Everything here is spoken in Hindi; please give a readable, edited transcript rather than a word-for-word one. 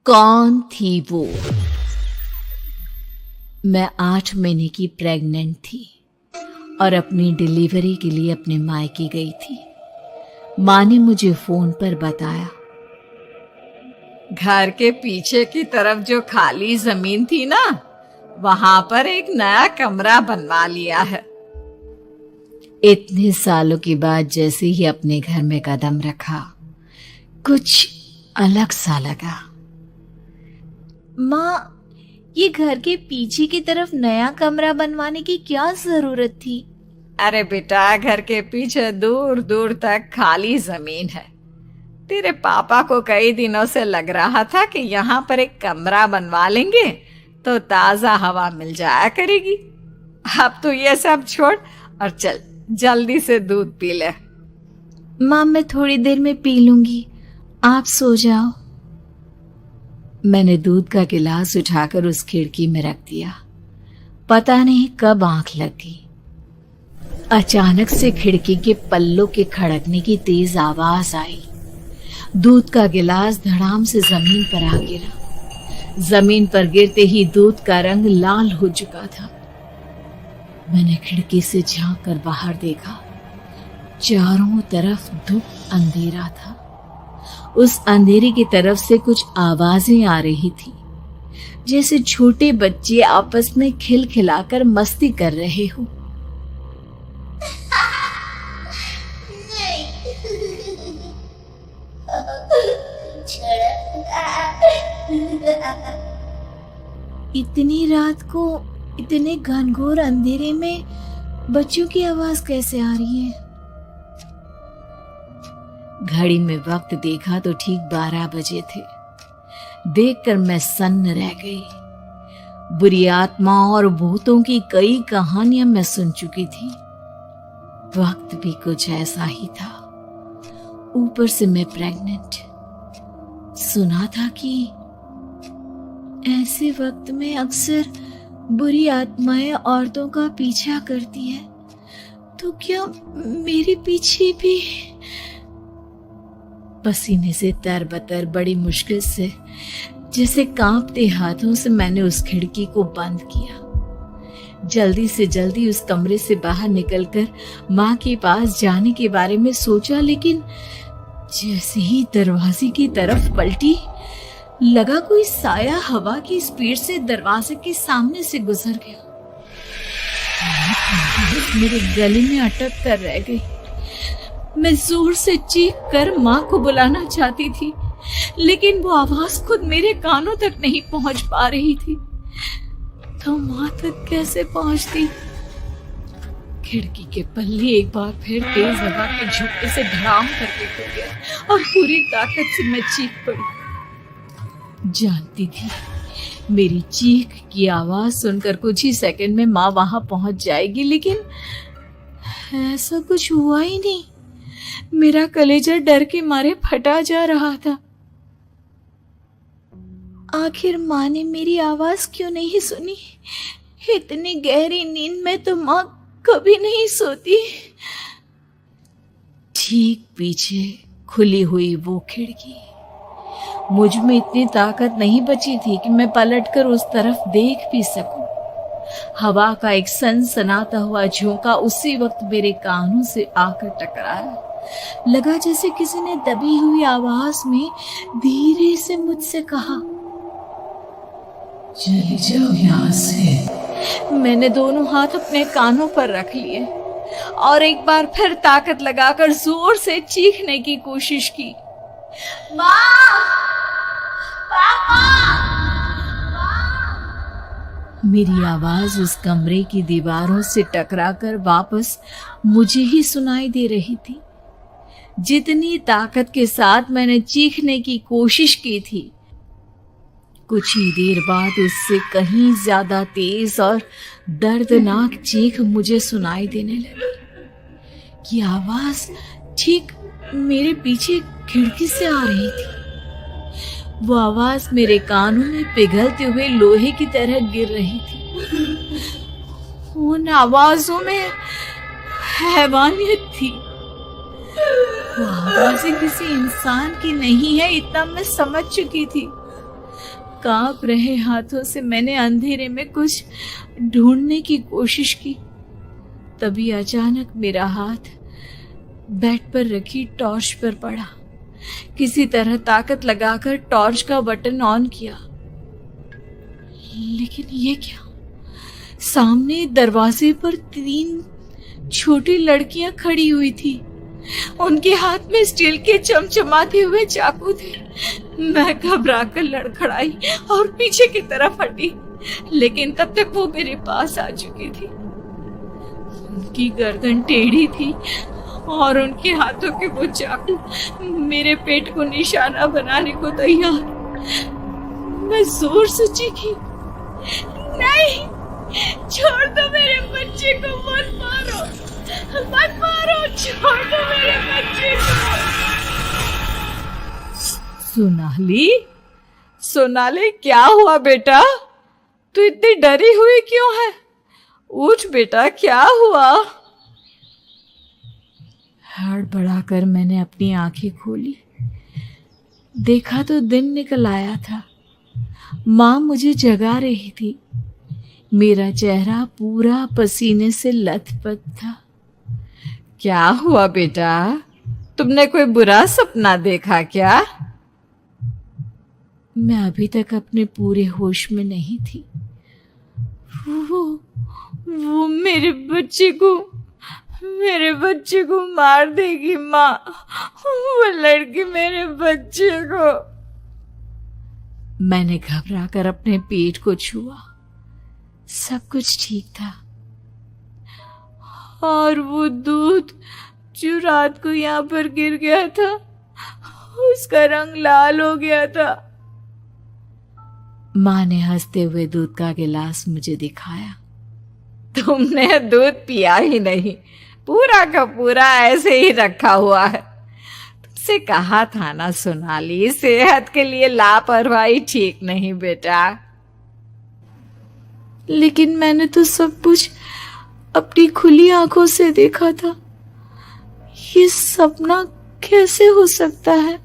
कौन थी वो? मैं 8 महीने की प्रेग्नेंट थी और अपनी डिलीवरी के लिए अपने मायके गई थी। माँ ने मुझे फोन पर बताया, घर के पीछे की तरफ जो खाली जमीन थी ना, वहां पर एक नया कमरा बनवा लिया है। इतने सालों के बाद जैसे ही अपने घर में कदम रखा, कुछ अलग सा लगा। माँ, ये घर के पीछे की तरफ नया कमरा बनवाने की क्या जरूरत थी? अरे बेटा, घर के पीछे दूर दूर तक खाली जमीन है। तेरे पापा को कई दिनों से लग रहा था कि यहाँ पर एक कमरा बनवा लेंगे तो ताजा हवा मिल जाया करेगी। अब तो ये सब छोड़ और चल जल्दी से दूध पी ले। माँ, मैं थोड़ी देर में पी लूंगी, आप सो जाओ। मैंने दूध का गिलास उठाकर उस खिड़की में रख दिया। पता नहीं कब आंख लग गई। अचानक से खिड़की के पल्लों के खड़कने की तेज आवाज आई। दूध का गिलास धड़ाम से जमीन पर आ गिरा। जमीन पर गिरते ही दूध का रंग लाल हो चुका था। मैंने खिड़की से झांक कर बाहर देखा। चारों तरफ धूप अंधेरा था। उस अंधेरे की तरफ से कुछ आवाजें आ रही थी, जैसे छोटे बच्चे आपस में खिलखिलाकर मस्ती कर रहे हो। इतनी रात को इतने घनघोर अंधेरे में बच्चों की आवाज कैसे आ रही है? घड़ी में वक्त देखा तो ठीक 12 बजे थे। देखकर मैं सन्न रह गई। बुरी आत्माओं और भूतों की कई कहानियां मैं सुन चुकी थी। वक्त भी कुछ ऐसा ही था। ऊपर से मैं प्रेग्नेंट। सुना था कि ऐसे वक्त में अक्सर बुरी आत्माएं औरतों का पीछा करती है, तो क्या मेरे पीछे भी? पसीने से तरबतर बड़ी मुश्किल से, जैसे कांपते हाथों से मैंने उस खिड़की को बंद किया। जल्दी से जल्दी उस कमरे से बाहर निकलकर माँ के पास जाने के बारे में सोचा, लेकिन जैसे ही दरवाजे की तरफ पलटी, लगा कोई साया हवा की स्पीड से दरवाजे के सामने से गुजर गया। मेरे गले में अटक कर रह गई। मैं जोर से चीख कर माँ को बुलाना चाहती थी, लेकिन वो आवाज खुद मेरे कानों तक नहीं पहुंच पा रही थी। तो माँ तक कैसे पहुंचती? खिड़की के पल्ले एक बार फिर तेज हवा के झोंके से धड़ाम करके खुल गया और पूरी ताकत से मैं चीख पड़ी। जानती थी मेरी चीख की आवाज सुनकर कुछ ही सेकंड में माँ वहां पहुंच जाएगी, लेकिन ऐसा कुछ हुआ ही नहीं। मेरा कलेजा डर के मारे फटा जा रहा था। आखिर माँ ने मेरी आवाज क्यों नहीं सुनी? इतनी गहरी नींद में तो माँ कभी नहीं सोती। ठीक पीछे खुली हुई वो खिड़की। मुझ में इतनी ताकत नहीं बची थी कि मैं पलटकर उस तरफ देख भी सकूं। हवा का एक सनसनाता हुआ झोंका उसी वक्त मेरे कानों से आकर टकराया। लगा जैसे किसी ने दबी हुई आवाज में धीरे से मुझसे कहा, चली जाओ यहाँ से। मैंने दोनों हाथ अपने कानों पर रख लिए और एक बार फिर ताकत लगाकर जोर से चीखने की कोशिश की। माँ! पापा! मेरी आवाज उस कमरे की दीवारों से टकराकर वापस मुझे ही सुनाई दे रही थी। जितनी ताकत के साथ मैंने चीखने की कोशिश की थी, कुछ ही देर बाद उससे कहीं ज्यादा तेज और दर्दनाक चीख मुझे सुनाई देने लगी। ये आवाज ठीक मेरे पीछे खिड़की से आ रही थी। वो आवाज मेरे कानों में पिघलते हुए लोहे की तरह गिर रही थी। उन आवाजों में हैवानियत थी। वो आवाजें किसी इंसान की नहीं है, इतना मैं समझ चुकी थी। कांप रहे हाथों से मैंने अंधेरे में कुछ ढूंढने की कोशिश की। तभी अचानक मेरा हाथ बेड पर रखी टॉर्च पर पड़ा। किसी तरह ताकत लगाकर टॉर्च का बटन ऑन किया, लेकिन ये क्या? सामने दरवाजे पर 3 छोटी लड़कियां खड़ी हुई थी। उनके हाथ में स्टील के चमचमाते हुए चाकू थे। मैं घबराकर लड़खड़ाई और पीछे की तरफ हटी, लेकिन तब तक वो मेरे पास आ चुकी थी। उनकी गर्दन टेढ़ी थी और उनके हाथों के वो चाकू मेरे पेट को निशाना बनाने को तैयार। मैं जोर से चीखी, नहीं, छोड़ दो मेरे बच्चे को, मत मारो, मत मारो, छोड़ दो मेरे बच्चे को। सोनाली, सोनाली, क्या हुआ बेटा? तू इतनी डरी हुई क्यों है? उठ बेटा, क्या हुआ? हड़बड़ाकर मैंने अपनी आंखें खोली। देखा तो दिन निकल आया था। माँ मुझे जगा रही थी। मेरा चेहरा पूरा पसीने से लथपथ था। क्या हुआ बेटा? तुमने कोई बुरा सपना देखा क्या? मैं अभी तक अपने पूरे होश में नहीं थी। वो मेरे बच्चे को मार देगी माँ। वो लड़की मेरे बच्चे को। मैंने घबराकर अपने पेट को छुआ। सब कुछ ठीक था। और वो दूध जो रात को यहाँ पर गिर गया था, उसका रंग लाल हो गया था। माँ ने हंसते हुए दूध का गिलास मुझे दिखाया। तुमने दूध पिया ही नहीं, पूरा का पूरा ऐसे ही रखा हुआ है। तुमसे कहा था ना सोनाली, सेहत के लिए लापरवाही ठीक नहीं बेटा। लेकिन मैंने तो सब कुछ अपनी खुली आंखों से देखा था। ये सपना कैसे हो सकता है?